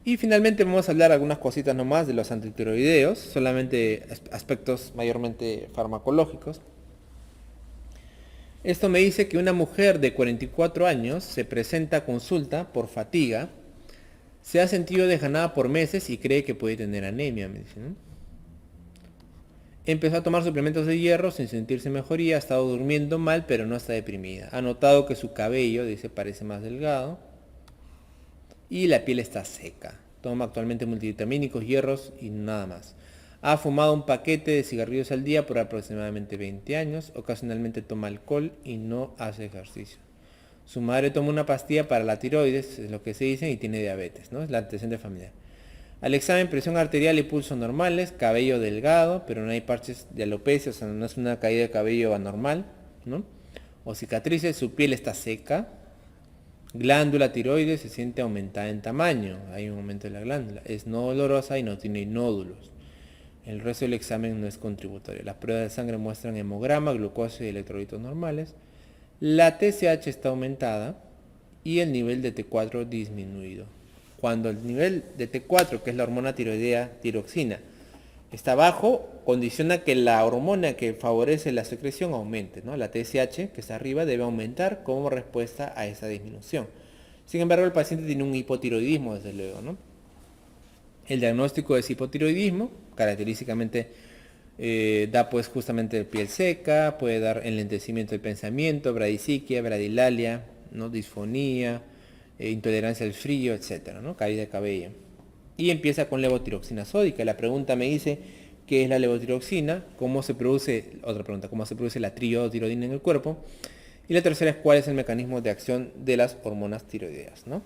Y finalmente vamos a hablar algunas cositas nomás de los antitiroideos, solamente aspectos mayormente farmacológicos. Esto me dice que una mujer de 44 años se presenta a consulta por fatiga, se ha sentido desganada por meses y cree que puede tener anemia, me dice, ¿no? Empezó a tomar suplementos de hierro sin sentirse mejoría, ha estado durmiendo mal pero no está deprimida. Ha notado que su cabello, dice, parece más delgado y la piel está seca. Toma actualmente multivitamínicos, hierros y nada más. Ha fumado un paquete de cigarrillos al día por aproximadamente 20 años. Ocasionalmente toma alcohol y no hace ejercicio. Su madre toma una pastilla para la tiroides, es lo que se dice, y tiene diabetes, ¿no? Es la antecedente familiar. Al examen, presión arterial y pulso normales, cabello delgado, pero no hay parches de alopecia, o sea, no es una caída de cabello anormal, ¿no? O cicatrices, su piel está seca, glándula tiroides se siente aumentada en tamaño, hay un aumento de la glándula, es no dolorosa y no tiene nódulos. El resto del examen no es contributorio. Las pruebas de sangre muestran hemograma, glucosa y electrolitos normales. La TSH está aumentada y el nivel de T4 disminuido. Cuando el nivel de T4, que es la hormona tiroidea tiroxina, está bajo, condiciona que la hormona que favorece la secreción aumente, ¿no? La TSH, que está arriba, debe aumentar como respuesta a esa disminución. Sin embargo, el paciente tiene un hipotiroidismo, desde luego, ¿no? El diagnóstico es hipotiroidismo, característicamente da pues justamente piel seca, puede dar enlentecimiento del pensamiento, bradisiquia, bradilalia, ¿no? Disfonía, intolerancia al frío, etcétera, ¿no? Caída de cabello. Y empieza con levotiroxina sódica. La pregunta me dice qué es la levotiroxina, cómo se produce, otra pregunta, cómo se produce la triiodotironina en el cuerpo. Y la tercera es cuál es el mecanismo de acción de las hormonas tiroideas, ¿no?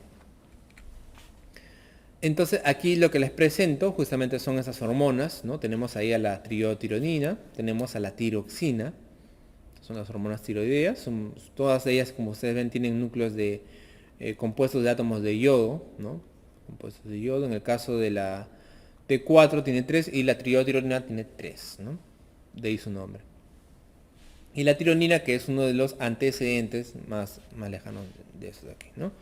Entonces aquí lo que les presento justamente son esas hormonas, ¿no? Tenemos ahí a la triotironina, tenemos a la tiroxina, son las hormonas tiroideas, son, todas ellas como ustedes ven tienen núcleos de compuestos de átomos de yodo, ¿no? Compuestos de yodo, en el caso de la T4 tiene 3 y la triotironina tiene 3, ¿no? De ahí su nombre. Y la tironina, que es uno de los antecedentes más lejanos de eso de aquí, ¿no?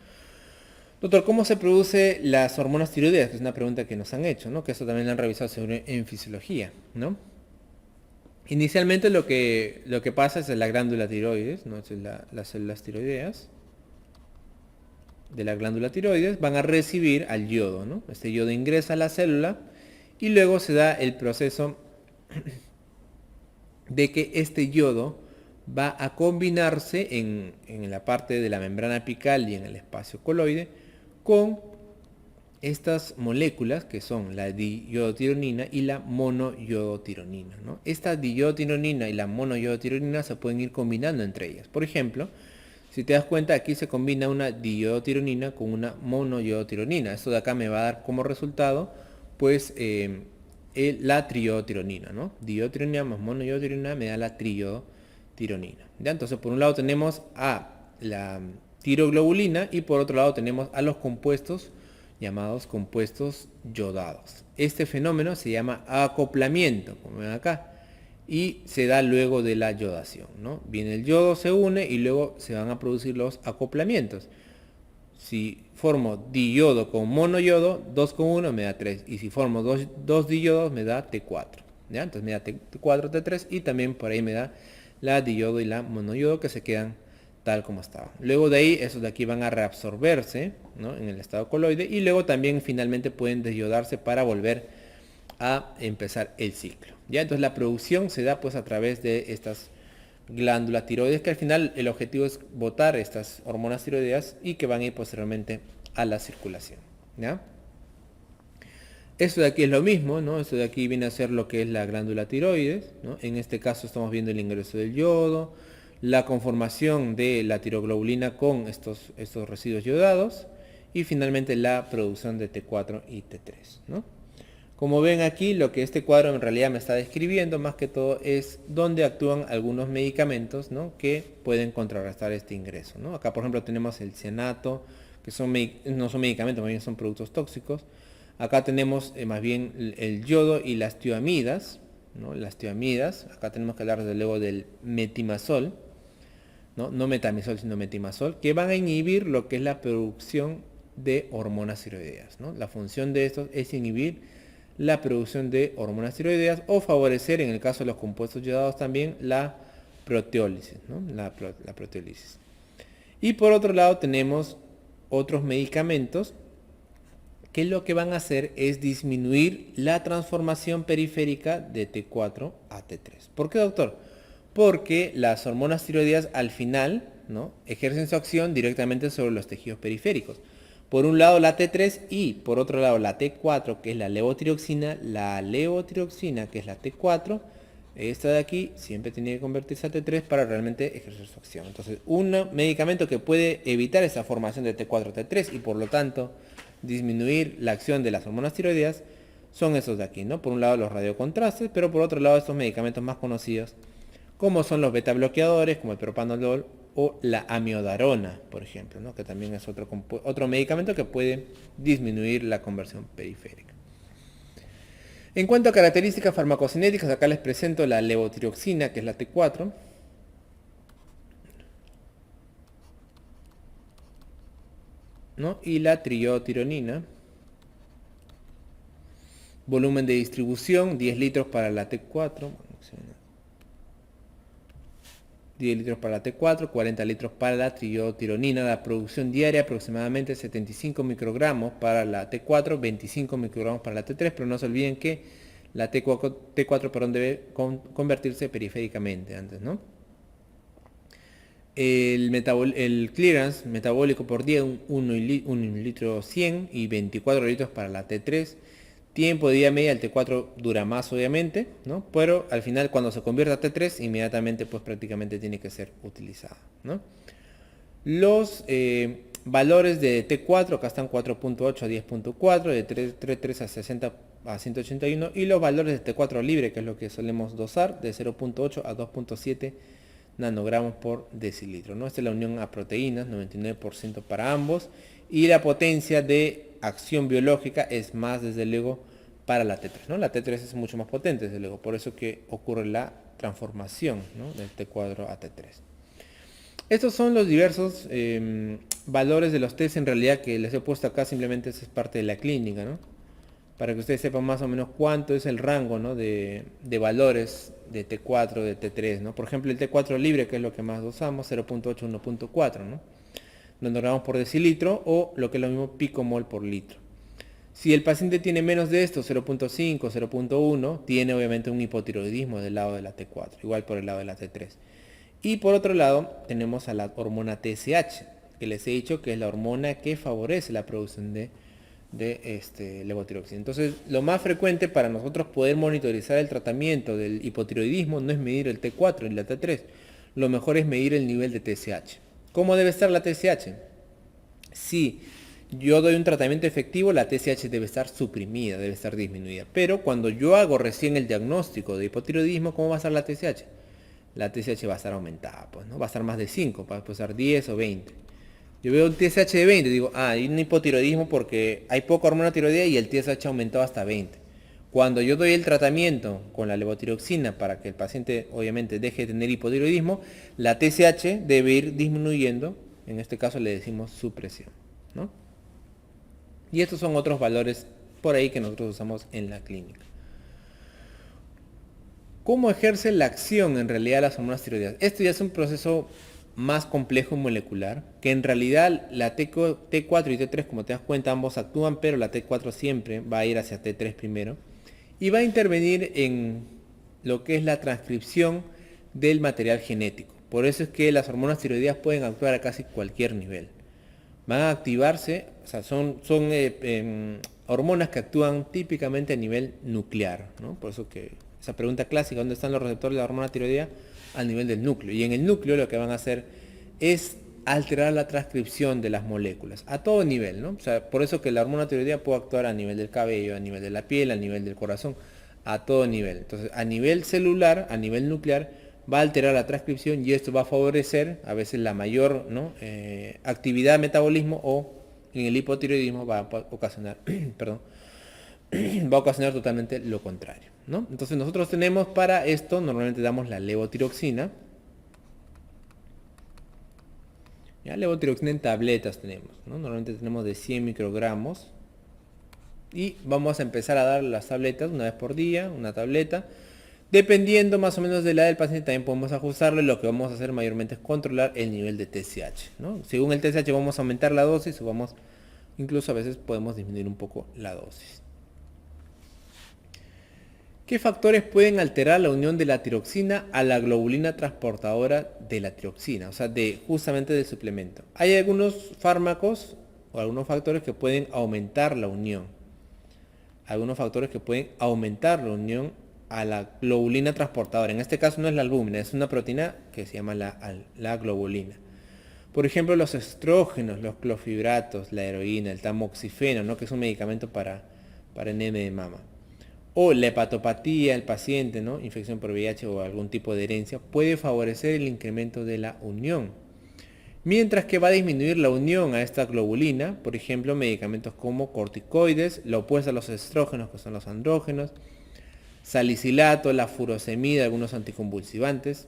Doctor, ¿cómo se produce las hormonas tiroideas? Que es una pregunta que nos han hecho, ¿no? Que eso también lo han revisado seguro en fisiología, ¿no? Inicialmente lo que pasa es en la glándula tiroides, ¿no? Es las células tiroideas de la glándula tiroides van a recibir al yodo, ¿no? Este yodo ingresa a la célula y luego se da el proceso de que este yodo va a combinarse en la parte de la membrana apical y en el espacio coloide con estas moléculas que son la diyodotironina y la monoyodotironina, ¿no? Esta diyodotironina y la monoyodotironina se pueden ir combinando entre ellas. Por ejemplo, si te das cuenta, aquí se combina una diyodotironina con una monoyodotironina. Esto de acá me va a dar como resultado, pues, la triyodotironina, ¿no? Diyodotironina más monoyodotironina me da la triyodotironina. ¿Ya? Entonces, por un lado tenemos a la tiroglobulina y por otro lado tenemos a los compuestos llamados compuestos yodados. Este fenómeno se llama acoplamiento, como ven acá, y se da luego de la yodación, ¿no? Viene el yodo, se une y luego se van a producir los acoplamientos. Si formo diyodo con monoyodo, 2 con 1 me da 3. Y si formo dos diyodos me da T4. ¿Ya? Entonces me da T4, T3 y también por ahí me da la diyodo y la monoyodo que se quedan tal como estaban. Luego de ahí, esos de aquí van a reabsorberse, ¿no? En el estado coloide y luego también finalmente pueden desyodarse para volver a empezar el ciclo. ¿Ya? Entonces la producción se da pues a través de estas glándulas tiroides, que al final el objetivo es botar estas hormonas tiroideas y que van a ir posteriormente a la circulación. ¿Ya? Esto de aquí es lo mismo, ¿no? Esto de aquí viene a ser lo que es la glándula tiroides, ¿no? En este caso estamos viendo el ingreso del yodo, la conformación de la tiroglobulina con estos residuos yodados y finalmente la producción de T4 y T3, ¿no? Como ven aquí, lo que este cuadro en realidad me está describiendo más que todo es dónde actúan algunos medicamentos, ¿no? Que pueden contrarrestar este ingreso, ¿no? Acá por ejemplo tenemos el cianato, que no son medicamentos, más bien son productos tóxicos. Acá tenemos más bien el yodo y las tioamidas, ¿no? Las tioamidas, acá tenemos que hablar desde luego del metimazol, ¿no? No metamizol sino metimazol, que van a inhibir lo que es la producción de hormonas tiroideas, ¿no? La función de estos es inhibir la producción de hormonas tiroideas o favorecer, en el caso de los compuestos yodados también, la proteólisis, ¿no? La proteólisis. Y por otro lado tenemos otros medicamentos que lo que van a hacer es disminuir la transformación periférica de T4 a T3. ¿Por qué, doctor? Porque las hormonas tiroideas al final, ¿no?, ejercen su acción directamente sobre los tejidos periféricos. Por un lado la T3 y por otro lado la T4, que es la levotiroxina, que es la T4, esta de aquí siempre tiene que convertirse a T3 para realmente ejercer su acción. Entonces, un medicamento que puede evitar esa formación de T4 a T3 y por lo tanto disminuir la acción de las hormonas tiroideas son esos de aquí, ¿no? Por un lado los radiocontrastes, pero por otro lado estos medicamentos más conocidos como son los beta bloqueadores, como el propanolol o la amiodarona, por ejemplo, ¿no?, que también es otro medicamento que puede disminuir la conversión periférica. En cuanto a características farmacocinéticas, acá les presento la levotiroxina, que es la T4. ¿No? Y la triotironina. Volumen de distribución, 10 litros para la T4. 10 litros para la T4, 40 litros para la triotironina. La producción diaria aproximadamente 75 microgramos para la T4, 25 microgramos para la T3, pero no se olviden que la T4 debe convertirse periféricamente antes, ¿no? El clearance metabólico por día, 1 litro 100 y 24 litros para la T3. Tiempo de vida media, el T4 dura más obviamente, ¿no? Pero al final cuando se convierte a T3, inmediatamente pues prácticamente tiene que ser utilizada, ¿no? Los valores de T4, acá están 4.8 a 10.4, de 3.3 a 60 a 181, y los valores de T4 libre, que es lo que solemos dosar, de 0.8 a 2.7 nanogramos por decilitro, ¿no? Esta es la unión a proteínas, 99% para ambos, y la potencia de acción biológica es más, desde luego, para la T3, ¿no? La T3 es mucho más potente, desde luego, por eso que ocurre la transformación, ¿no?, del T4 a T3. Estos son los diversos valores de los test, en realidad, que les he puesto acá, simplemente es parte de la clínica, ¿no?, para que ustedes sepan más o menos cuánto es el rango, ¿no?, de valores de T4, de T3, ¿no? Por ejemplo, el T4 libre, que es lo que más usamos, 0.8, 1.4, ¿no?, nanogramos por decilitro, o lo que es lo mismo, picomol por litro. Si el paciente tiene menos de esto, 0.5, 0.1, tiene obviamente un hipotiroidismo del lado de la T4, igual por el lado de la T3. Y por otro lado, tenemos a la hormona TSH, que les he dicho que es la hormona que favorece la producción de levotiroxina. Entonces, lo más frecuente para nosotros poder monitorizar el tratamiento del hipotiroidismo no es medir el T4 y la T3. Lo mejor es medir el nivel de TSH. ¿Cómo debe estar la TSH? Si yo doy un tratamiento efectivo, la TSH debe estar suprimida, debe estar disminuida. Pero cuando yo hago recién el diagnóstico de hipotiroidismo, ¿cómo va a estar la TSH? La TSH va a estar aumentada, pues, ¿no? Va a estar más de 5, puede estar 10 o 20. Yo veo un TSH de 20, digo, hay un hipotiroidismo porque hay poca hormona tiroidea y el TSH ha aumentado hasta 20. Cuando yo doy el tratamiento con la levotiroxina para que el paciente obviamente deje de tener hipotiroidismo, la TSH debe ir disminuyendo, en este caso le decimos supresión, ¿no? Y estos son otros valores por ahí que nosotros usamos en la clínica. ¿Cómo ejerce la acción en realidad las hormonas tiroideas? Esto ya es un proceso más complejo molecular, que en realidad la T4 y T3, como te das cuenta, ambos actúan, pero la T4 siempre va a ir hacia T3 primero, y va a intervenir en lo que es la transcripción del material genético. Por eso es que las hormonas tiroideas pueden actuar a casi cualquier nivel. Van a activarse, o sea, son hormonas que actúan típicamente a nivel nuclear, ¿no? Por eso que esa pregunta clásica, ¿dónde están los receptores de la hormona tiroidea? Al nivel del núcleo. Y en el núcleo lo que van a hacer es alterar la transcripción de las moléculas, a todo nivel, ¿no? O sea, por eso que la hormona tiroidea puede actuar a nivel del cabello, a nivel de la piel, a nivel del corazón, a todo nivel. Entonces, a nivel celular, a nivel nuclear, va a alterar la transcripción y esto va a favorecer a veces la mayor, ¿no?, actividad, metabolismo, o en el hipotiroidismo va a ocasionar, perdón, va a ocasionar totalmente lo contrario, ¿no? Entonces nosotros tenemos para esto, normalmente damos la levotiroxina, Ya, levotiroxina en tabletas tenemos, ¿no? Normalmente tenemos de 100 microgramos. Y vamos a empezar a dar las tabletas una vez por día, una tableta. Dependiendo más o menos de la edad del paciente, también podemos ajustarle. Lo que vamos a hacer mayormente es controlar el nivel de TSH, ¿no? Según el TSH vamos a aumentar la dosis o vamos, incluso a veces podemos disminuir un poco la dosis. ¿Qué factores pueden alterar la unión de la tiroxina a la globulina transportadora de la tiroxina? O sea, justamente del suplemento. Hay algunos fármacos o algunos factores que pueden aumentar la unión. Algunos factores que pueden aumentar la unión a la globulina transportadora. En este caso no es la albúmina, es una proteína que se llama la globulina. Por ejemplo, los estrógenos, los clofibratos, la heroína, el tamoxifeno, ¿no? Que es un medicamento para enema de mama. O la hepatopatía del paciente, ¿no? Infección por VIH o algún tipo de herencia, puede favorecer el incremento de la unión. Mientras que va a disminuir la unión a esta globulina, por ejemplo, medicamentos como corticoides, lo opuesto a los estrógenos, que son los andrógenos, salicilato, la furosemida, algunos anticonvulsivantes,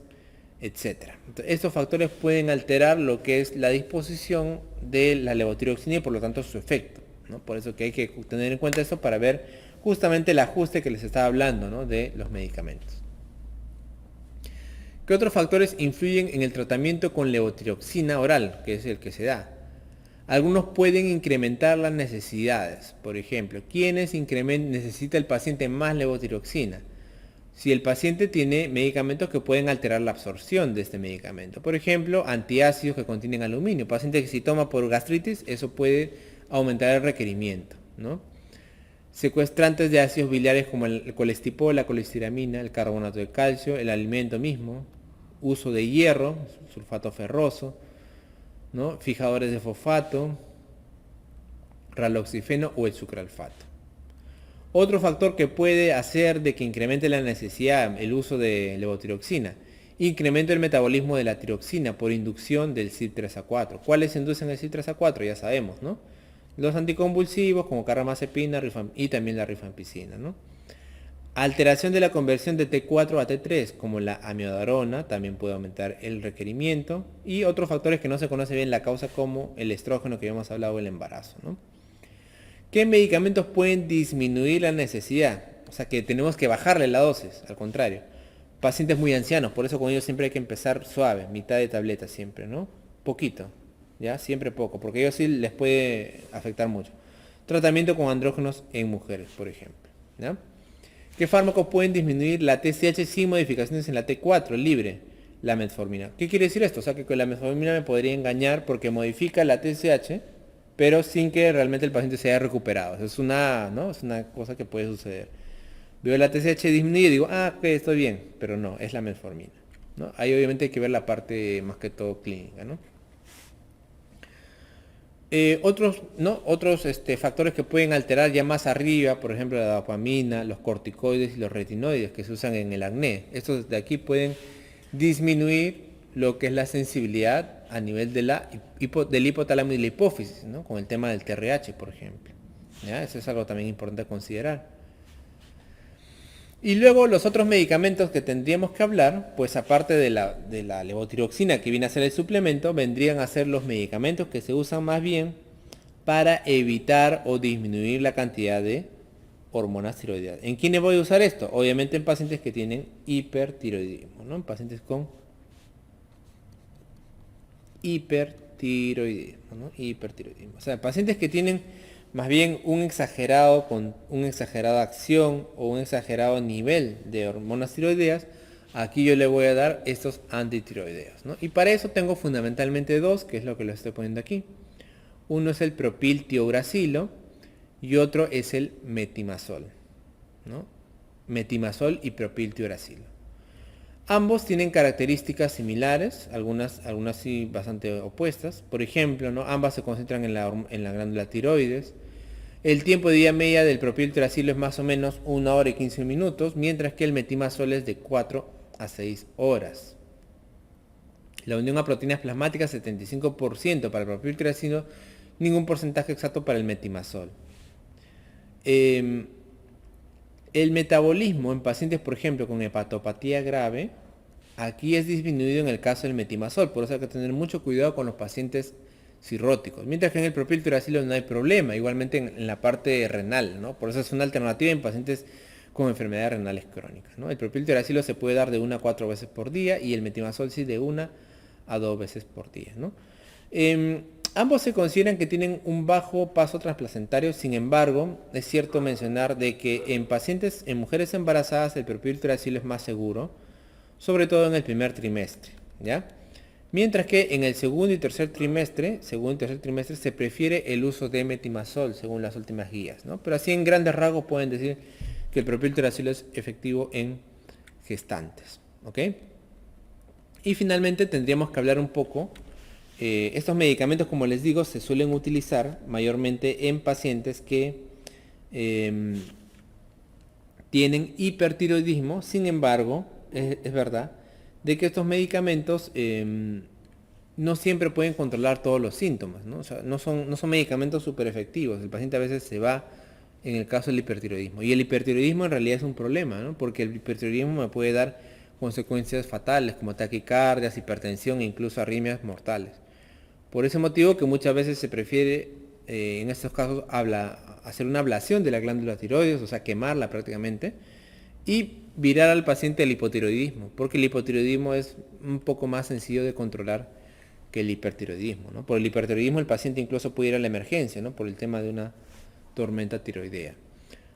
etc. Entonces, estos factores pueden alterar lo que es la disposición de la levotiroxina y por lo tanto su efecto, ¿no? Por eso que hay que tener en cuenta esto para ver justamente el ajuste que les estaba hablando, ¿no? De los medicamentos. ¿Qué otros factores influyen en el tratamiento con levotiroxina oral, que es el que se da? Algunos pueden incrementar las necesidades. Por ejemplo, ¿quiénes necesita el paciente más levotiroxina? Si el paciente tiene medicamentos que pueden alterar la absorción de este medicamento. Por ejemplo, antiácidos que contienen aluminio. Paciente que si toma por gastritis, eso puede aumentar el requerimiento, ¿no? Secuestrantes de ácidos biliares como el colestipol, la colestiramina, el carbonato de calcio, el alimento mismo, uso de hierro, sulfato ferroso, ¿no? Fijadores de fosfato, raloxifeno o el sucralfato. Otro factor que puede hacer de que incremente la necesidad, el uso de levotiroxina, incremento el metabolismo de la tiroxina por inducción del CYP3A4. ¿Cuáles inducen el CYP3A4? Ya sabemos, ¿no? Los anticonvulsivos como carbamazepina y también la rifampicina, ¿no? Alteración de la conversión de T4 a T3, como la amiodarona, también puede aumentar el requerimiento. Y otros factores que no se conoce bien la causa, como el estrógeno que ya hemos hablado, el embarazo, ¿no? ¿Qué medicamentos pueden disminuir la necesidad? O sea, que tenemos que bajarle la dosis, al contrario. Pacientes muy ancianos, por eso con ellos siempre hay que empezar suave, mitad de tableta siempre, ¿no? Poquito, ¿ya? Siempre poco, porque ellos sí les puede afectar mucho. Tratamiento con andrógenos en mujeres, por ejemplo, ¿ya? ¿Qué fármacos pueden disminuir la TSH sin modificaciones en la T4 libre? La metformina. ¿Qué quiere decir esto? O sea, que con la metformina me podría engañar porque modifica la TSH, pero sin que realmente el paciente se haya recuperado. Eso es ¿no? Es una cosa que puede suceder. Veo la TSH disminuye y digo, ok, estoy bien, pero no, es la metformina, ¿no? Ahí obviamente hay que ver la parte más que todo clínica, ¿no? Otros factores que pueden alterar ya más arriba, por ejemplo la dopamina, los corticoides y los retinoides que se usan en el acné. Estos de aquí pueden disminuir lo que es la sensibilidad a nivel del hipotálamo y la hipófisis, ¿no? Con el tema del TRH, por ejemplo, ¿ya? Eso es algo también importante a considerar. Y luego los otros medicamentos que tendríamos que hablar, pues aparte de la levotiroxina que viene a ser el suplemento, vendrían a ser los medicamentos que se usan más bien para evitar o disminuir la cantidad de hormonas tiroideas. ¿En quiénes voy a usar esto? Obviamente en pacientes que tienen hipertiroidismo, ¿no? En pacientes con hipertiroidismo, ¿no? Hipertiroidismo. O sea, pacientes que tienen más bien una exagerada acción o un exagerado nivel de hormonas tiroideas, aquí yo le voy a dar estos antitiroideos, ¿no? Y para eso tengo fundamentalmente dos, que es lo que les estoy poniendo aquí. Uno es el propiltiogracilo y otro es el metimazol, ¿no? Metimazol y propiltiogracilo. Ambos tienen características similares, algunas sí bastante opuestas. Por ejemplo, ¿no? Ambas se concentran en la glándula tiroides. El tiempo de vida media del propiltiogracilo es más o menos 1 hora y 15 minutos, mientras que el metimazol es de 4 a 6 horas. La unión a proteínas plasmáticas 75% para el propiltiogracilo, ningún porcentaje exacto para el metimazol. El metabolismo en pacientes, por ejemplo, con hepatopatía grave, aquí es disminuido en el caso del metimazol, por eso hay que tener mucho cuidado con los pacientes cirróticos, mientras que en el propiltiuracilo no hay problema, igualmente en la parte renal, ¿no? Por eso es una alternativa en pacientes con enfermedades renales crónicas, ¿no? El propiltiuracilo se puede dar de 1 a 4 veces por día y el metimazol sí de 1 a 2 veces por día, ¿no? Ambos se consideran que tienen un bajo paso transplacentario, sin embargo, es cierto mencionar de que en pacientes, en mujeres embarazadas, el propiltiuracilo es más seguro, sobre todo en el primer trimestre, ¿ya? Mientras que en el segundo y tercer trimestre, se prefiere el uso de metimazol, según las últimas guías, ¿no? Pero así en grandes rasgos pueden decir que el propiltiuracilo es efectivo en gestantes, ¿ok? Y finalmente tendríamos que hablar un poco, estos medicamentos, como les digo, se suelen utilizar mayormente en pacientes que tienen hipertiroidismo. Sin embargo, es verdad de que estos medicamentos no siempre pueden controlar todos los síntomas, ¿no? O sea, no son medicamentos súper efectivos. El paciente a veces se va en el caso del hipertiroidismo. Y el hipertiroidismo en realidad es un problema, ¿no? Porque el hipertiroidismo me puede dar consecuencias fatales como taquicardias, hipertensión e incluso arritmias mortales. Por ese motivo que muchas veces se prefiere, en estos casos, hacer una ablación de la glándula tiroides, o sea, quemarla prácticamente, y virar al paciente el hipotiroidismo, porque el hipotiroidismo es un poco más sencillo de controlar que el hipertiroidismo, ¿no? Por el hipertiroidismo el paciente incluso puede ir a la emergencia, ¿no? Por el tema de una tormenta tiroidea.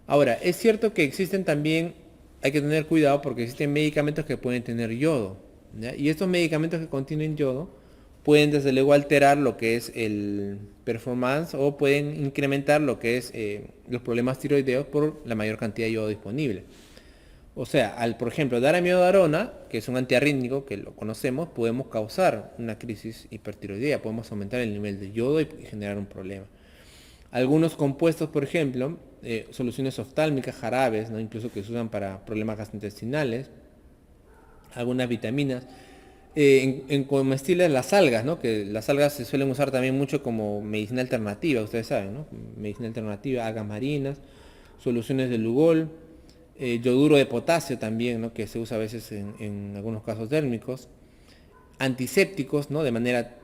Ahora, es cierto que existen también, hay que tener cuidado porque existen medicamentos que pueden tener yodo, ¿ya? Y estos medicamentos que contienen yodo pueden desde luego alterar lo que es el performance o pueden incrementar lo que es los problemas tiroideos por la mayor cantidad de yodo disponible. O sea, al por ejemplo dar amiodarona, que es un antiarrítmico, que lo conocemos, podemos causar una crisis hipertiroidea, podemos aumentar el nivel de yodo y generar un problema. Algunos compuestos, por ejemplo, soluciones oftálmicas, jarabes, ¿no? Incluso que se usan para problemas gastrointestinales, algunas vitaminas, en comestibles las algas, ¿no? Que las algas se suelen usar también mucho como medicina alternativa, ustedes saben, ¿no? Medicina alternativa, algas marinas, soluciones de Lugol, yoduro de potasio también, ¿no? Que se usa a veces en algunos casos dérmicos, antisépticos, ¿no? De manera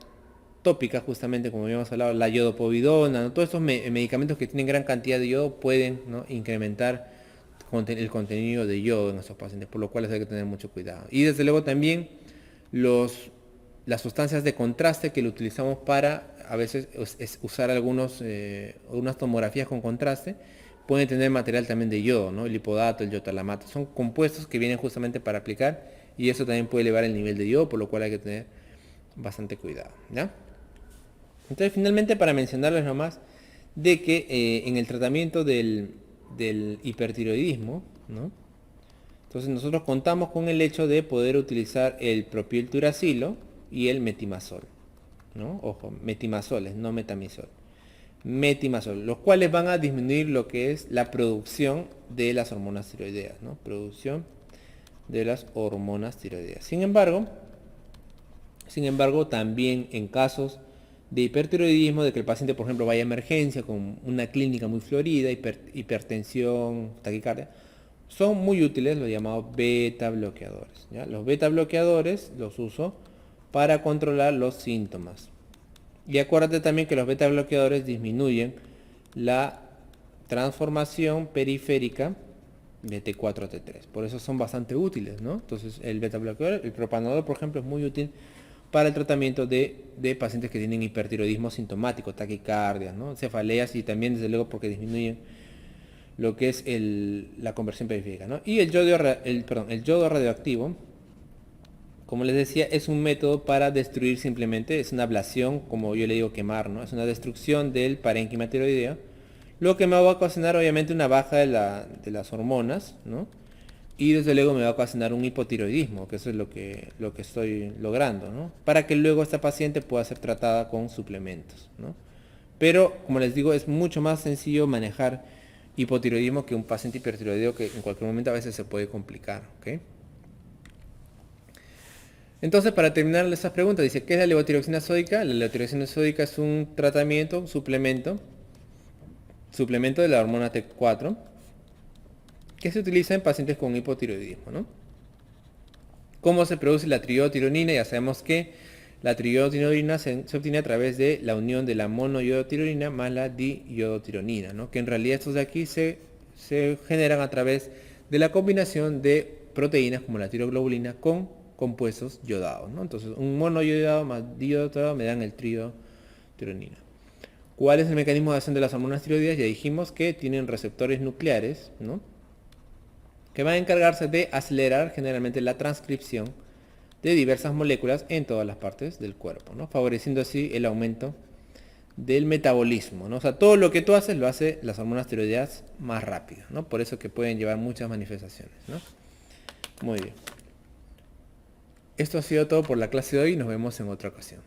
tópica, justamente como habíamos hablado, la yodopovidona, ¿no? Todos estos medicamentos que tienen gran cantidad de yodo pueden, ¿no? incrementar el contenido de yodo en estos pacientes, por lo cual hay que tener mucho cuidado. Y desde luego también las sustancias de contraste que lo utilizamos para a veces usar algunas tomografías con contraste, pueden tener material también de yodo, ¿no? El lipodato, el yotalamato, son compuestos que vienen justamente para aplicar y eso también puede elevar el nivel de yodo, por lo cual hay que tener bastante cuidado, ¿ya? Entonces, finalmente, para mencionarles nomás de que en el tratamiento del hipertiroidismo, ¿no? Entonces nosotros contamos con el hecho de poder utilizar el propiltiuracilo y el metimazol, ¿no? Ojo, metimazoles, no metamizol. Metimazol, los cuales van a disminuir lo que es la producción de las hormonas tiroideas, ¿no? Producción de las hormonas tiroideas. Sin embargo, también en casos de hipertiroidismo, de que el paciente, por ejemplo, vaya a emergencia con una clínica muy florida, hipertensión, taquicardia, son muy útiles los llamados beta bloqueadores, ¿ya? Los beta bloqueadores los uso para controlar los síntomas. Y acuérdate también que los beta bloqueadores disminuyen la transformación periférica de T4 a T3. Por eso son bastante útiles, ¿no? Entonces el beta bloqueador, el propanolol, por ejemplo, es muy útil para el tratamiento de pacientes que tienen hipertiroidismo sintomático, taquicardias, ¿no? Cefaleas y también desde luego porque disminuyen lo que es la conversión periférica, ¿no? Y el yodo radioactivo, como les decía, es un método para destruir simplemente, es una ablación, como yo le digo quemar, ¿no? Es una destrucción del parénquima tiroideo, lo que me va a ocasionar obviamente una baja de las hormonas, ¿no? Y desde luego me va a ocasionar un hipotiroidismo, que eso es lo que estoy logrando, ¿no? Para que luego esta paciente pueda ser tratada con suplementos, ¿no? Pero, como les digo, es mucho más sencillo manejar hipotiroidismo que un paciente hipertiroideo que en cualquier momento a veces se puede complicar, ¿ok? Entonces, para terminar esas preguntas, dice, ¿qué es la levotiroxina sódica? La levotiroxina sódica es un tratamiento, suplemento de la hormona T4, que se utiliza en pacientes con hipotiroidismo, ¿no? ¿Cómo se produce la triiodotironina? Ya sabemos que la triiodotironina se obtiene a través de la unión de la monoiodotironina más la diiodotironina, ¿no? Que en realidad estos de aquí se generan a través de la combinación de proteínas como la tiroglobulina con compuestos yodados, ¿no? Entonces un monoiodado más diiodotironina me dan el triiodotironina. ¿Cuál es el mecanismo de acción de las hormonas tiroideas? Ya dijimos que tienen receptores nucleares, ¿no? Que van a encargarse de acelerar generalmente la transcripción de diversas moléculas en todas las partes del cuerpo, ¿no? Favoreciendo así el aumento del metabolismo, ¿no? O sea, todo lo que tú haces lo hace las hormonas tiroideas más rápido, ¿no? Por eso que pueden llevar muchas manifestaciones, ¿no? Muy bien. Esto ha sido todo por la clase de hoy y nos vemos en otra ocasión.